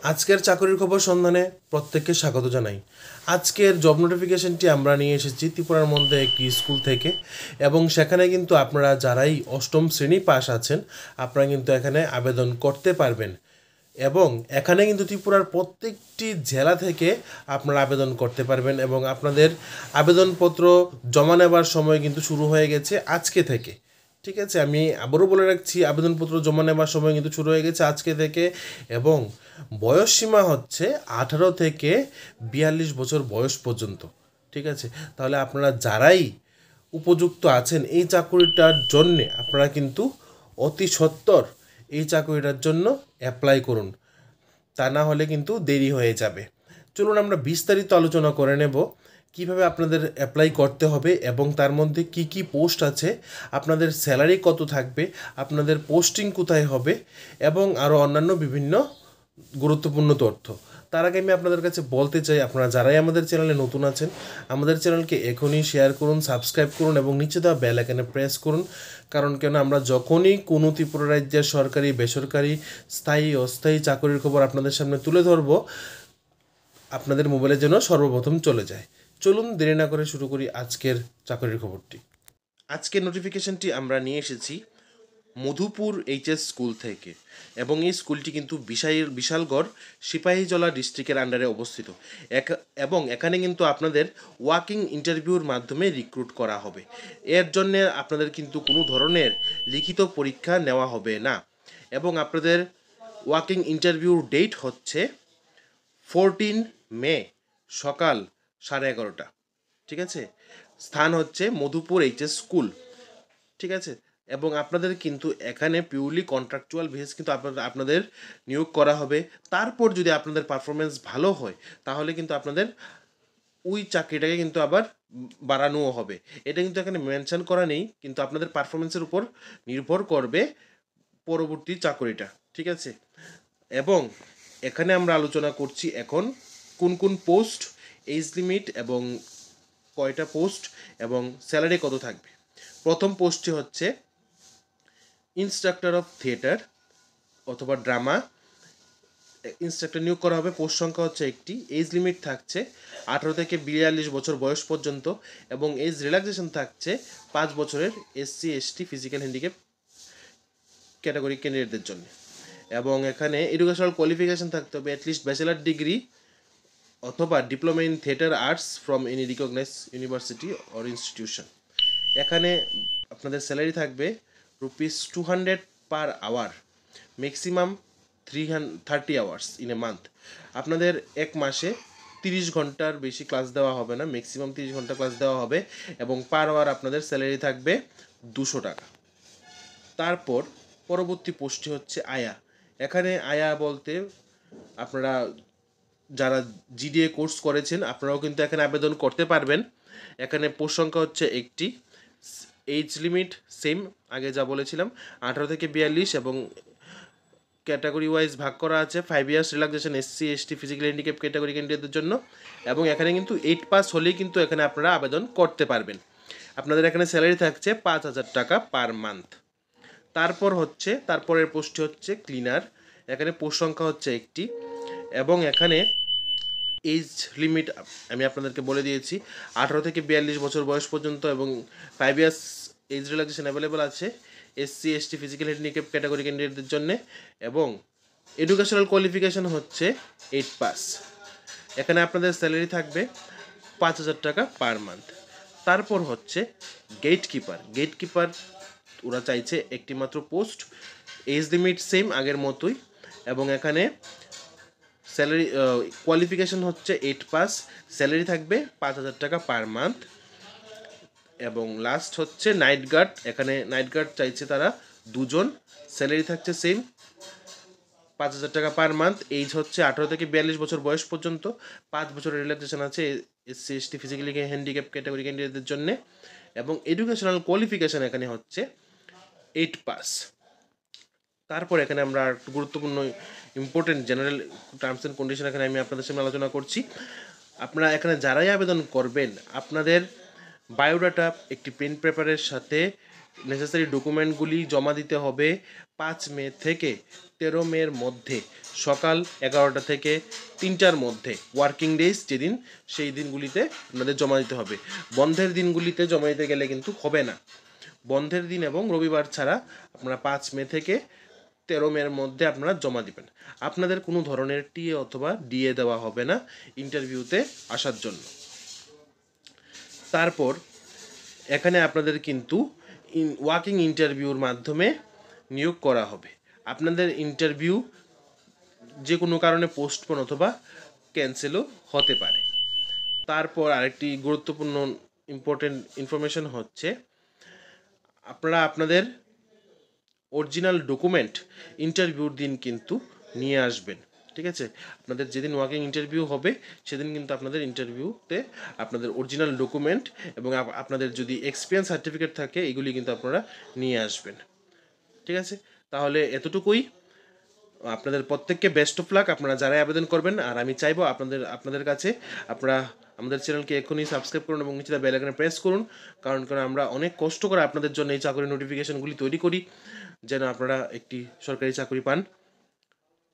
আজকের চাকরির খবর সন্ধানে প্রত্যেককে স্বাগত জানাই। আজকের জব নোটিফিকেশনটি আমরা নিয়ে এসেছি ত্রিপুরার মধ্যে একটি স্কুল থেকে, এবং সেখানে কিন্তু আপনারা যারাই অষ্টম শ্রেণী পাস আছেন আপনারা কিন্তু এখানে আবেদন করতে পারবেন। এবং এখানে কিন্তু ত্রিপুরার প্রত্যেকটি জেলা থেকে আপনারা আবেদন করতে পারবেন, এবং আপনাদের আবেদনপত্র জমা নেবার সময় কিন্তু শুরু হয়ে গেছে আজকে থেকে। ঠিক আছে, আমি আবারও বলে রাখছি, আবেদনপত্র জমা নেবার সময় কিন্তু শুরু হয়ে গেছে আজকে থেকে। এবং বয়স সীমা হচ্ছে 18 থেকে 42 বছর বয়স পর্যন্ত। ঠিক আছে, তাহলে আপনারা যারাই উপযুক্ত আছেন এই চাকরিটার জন্যে আপনারা কিন্তু অতি সত্বর এই চাকরিটার জন্য অ্যাপ্লাই করুন, তা না হলে কিন্তু দেরি হয়ে যাবে। চলুন আমরা বিস্তারিত আলোচনা করে নেব কিভাবে আপনাদের অ্যাপ্লাই করতে হবে, এবং তার মধ্যে কি কি পোস্ট আছে, আপনাদের স্যালারি কত থাকবে, আপনাদের পোস্টিং কোথায় হবে, এবং আরও অন্যান্য বিভিন্ন গুরুত্বপূর্ণ তথ্য। তার আগে আমি আপনাদের কাছে বলতে চাই, আপনারা যারাই আমাদের চ্যানেলে নতুন আছেন আমাদের চ্যানেলকে এখনই শেয়ার করুন, সাবস্ক্রাইব করুন এবং নিচে দেওয়া বেল আইকনে প্রেস করুন। কারণ কেন, আমরা যখনই কোনো ত্রিপুরা রাজ্যের সরকারি, বেসরকারি, স্থায়ী, অস্থায়ী চাকরির খবর আপনাদের সামনে তুলে ধরব, আপনাদের মোবাইলে যেন সর্বপ্রথম চলে যায়। চলুন দেরি না করে শুরু করি আজকের চাকরির খবরটি। আজকের নোটিফিকেশনটি আমরা নিয়ে এসেছি মধুপুর এইচএস স্কুল থেকে, এবং এই স্কুলটি কিন্তু বিশালগড় সিপাহীজলা ডিস্ট্রিক্টের আন্ডারে অবস্থিত। এবং এখানে কিন্তু আপনাদের ওয়াকিং ইন্টারভিউর মাধ্যমে রিক্রুট করা হবে। এর জন্য আপনাদের কিন্তু কোনো ধরনের লিখিত পরীক্ষা নেওয়া হবে না, এবং আপনাদের ওয়াকিং ইন্টারভিউর ডেট হচ্ছে 14 মে সকাল 11:30। ঠিক আছে, স্থান হচ্ছে মধুপুর এইচএস স্কুল। ঠিক আছে, এবং আপনাদের কিন্তু এখানে পিওরলি কন্ট্রাকচুয়াল বেসিস কিন্তু আপনাদের নিয়োগ করা হবে। তারপর যদি আপনাদের পারফরমেন্স ভালো হয় তাহলে কিন্তু আপনাদের ওই চাকরিটাকে কিন্তু আবার বাড়ানোও হবে। এটা কিন্তু এখানে মেনশন করা নেই, কিন্তু আপনাদের পারফরমেন্সের উপর নির্ভর করবে পরবর্তী চাকরিটা। ঠিক আছে, এবং এখানে আমরা আলোচনা করছি এখন কোন কোন পোস্ট, এজ লিমিট এবং কয়টা পোস্ট এবং স্যালারি কত থাকবে। প্রথম পোস্টটি হচ্ছে ইনস্ট্রাক্টর অফ থিয়েটার অথবা ড্রামা ইনস্ট্রাক্টর নিয়োগ করা হবে। পোস্ট সংখ্যা হচ্ছে একটি। এজ লিমিট থাকছে 18 থেকে 42 বছর বয়স পর্যন্ত, এবং এজ রিল্যাক্সেশন থাকছে 5 বছরের SC ST physical handicap category ক্যান্ডিডেটদের জন্য। এবং এখানে এডুকেশনাল কোয়ালিফিকেশন থাকতে হবে অ্যাটলিস্ট ব্যাচেলার ডিগ্রি অথবা diploma in theatre arts from any recognise university or institution. এখানে আপনাদের স্যালারি থাকবে ₹200 per hour, maximum 330 hours in a month. আপনাদের এক মাসে 30 ঘন্টার বেশি ক্লাস দেওয়া হবে না, ম্যাক্সিমাম 30 ঘন্টা ক্লাস দেওয়া হবে, এবং পার আওয়ার আপনাদের স্যালারি থাকবে 200 টাকা। তারপর পরবর্তী পোস্টটি হচ্ছে আয়া। এখানে আয়া বলতে আপনারা যারা জিডিএ কোর্স করেছেন আপনারাও কিন্তু এখানে আবেদন করতে পারবেন। এখানে পোস্ট সংখ্যা হচ্ছে একটি। এজ লিমিট সেম, আগে যা বলেছিলাম 18 থেকে 42, এবং ক্যাটাগরি ওয়াইজ ভাগ করা আছে 5 years relaxation SC ST physical handicap category ক্যান্ডিডেটদের জন্য। এবং এখানে কিন্তু 8 পাস হলেই কিন্তু এখানে আপনারা আবেদন করতে পারবেন। আপনাদের এখানে স্যালারি থাকছে 5,000 টাকা পার মান্থ। তারপরের পোস্টটি হচ্ছে ক্লিনার। এখানে পোস্ট সংখ্যা হচ্ছে একটি, এবং এখানে এজ লিমিট আমি আপনাদেরকে বলে দিয়েছি 18 থেকে 42 বছর বয়স পর্যন্ত, এবং 5 ইয়ার্স এজ রিল্যাক্সেশন অ্যাভেলেবল আছে SC ST physical handicap category ক্যান্ডিডেটদের জন্য, এবং এডুকেশনাল কোয়ালিফিকেশন হচ্ছে 8 পাস। এখানে আপনাদের স্যালারি থাকবে 5,000 টাকা পার মান্থ। তারপর হচ্ছে গেটকিপার ওরা চাইছে একটি মাত্র পোস্ট, এজ লিমিট সেম আগের মতোই, এবং এখানে স্যালারি কোয়ালিফিকেশন হচ্ছে 8 পাস, স্যালারি থাকবে 5,000 টাকা পার মান্থ। এবং লাস্ট হচ্ছে নাইট গার্ড। এখানে নাইট গার্ড চাইছে তারা 2 জন, স্যালারি থাকছে সেম 5,000 টাকা পার মান্থ। এইজ হচ্ছে 18 থেকে 42 বছর বয়স পর্যন্ত, 5 বছরের রিল্যাক্সেশন আছে SC ST physically handicap category ক্যান্ডিডেটদের জন্য, এবং এডুকেশনাল কোয়ালিফিকেশন এখানে হচ্ছে 8 পাস। তারপর এখানে আমরা একটু গুরুত্বপূর্ণ important general terms and condition এখানে আমি আপনাদের সামনে আলোচনা করছি। আপনারা এখানে যারাই আবেদন করবেন আপনাদের বায়োডাটা একটি প্রিন্ট পেপারের সাথে নেসেসারি ডকুমেন্টগুলি জমা দিতে হবে 5 মে থেকে 13 মের মধ্যে, সকাল 11টা থেকে 3টার মধ্যে, ওয়ার্কিং ডেজ যেদিন সেই দিনগুলিতে আপনাদের জমা দিতে হবে। বন্ধের দিনগুলিতে জমা দিতে গেলে কিন্তু হবে না। বন্ধের দিন এবং রবিবার ছাড়া আপনারা 5 মে থেকে 13 মের মধ্যে আপনারা জমা দিবেন। আপনাদের কোনো ধরনের টিএ অথবা ডিএ দেওয়া হবে না ইন্টারভিউতে আসার জন্য। তারপর এখানে আপনাদের কিন্তু ওয়াকিং ইন্টারভিউর মাধ্যমে নিয়োগ করা হবে। আপনাদের ইন্টারভিউ যে কোনো কারণে পোস্টপোন অথবা ক্যান্সেলও হতে পারে। তারপর আরেকটি গুরুত্বপূর্ণ ইম্পর্টেন্ট ইনফরমেশন হচ্ছে, আপনারা আপনাদের অরিজিনাল ডকুমেন্ট ইন্টারভিউর দিন কিন্তু নিয়ে আসবেন। ঠিক আছে, আপনাদের যেদিন ওয়াকিং ইন্টারভিউ হবে সেদিন কিন্তু আপনাদের ইন্টারভিউতে আপনাদের অরিজিনাল ডকুমেন্ট এবং আপনাদের যদি এক্সপিরিয়েন্স সার্টিফিকেট থাকে এগুলি কিন্তু আপনারা নিয়ে আসবেন। ঠিক আছে, তাহলে এতটুকুই। আপনাদের প্রত্যেককে বেস্ট অফ লাক, আপনারা যারাই আবেদন করবেন। আর আমি চাইবো আপনাদের কাছে আপনারা আমাদের চ্যানেলকে এখনই সাবস্ক্রাইব করুন এবং নিচে বেল আইকনে প্রেস করুন, কারণ আমরা অনেক কষ্ট করে আপনাদের জন্য এই চাকরির নোটিফিকেশনগুলি তৈরি করি যেন আপনারা একটি সরকারি চাকরি পান।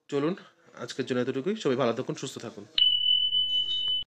চলুন, আজকের জন্য এতটুকুই। সবাই ভালো থাকুন, সুস্থ থাকুন।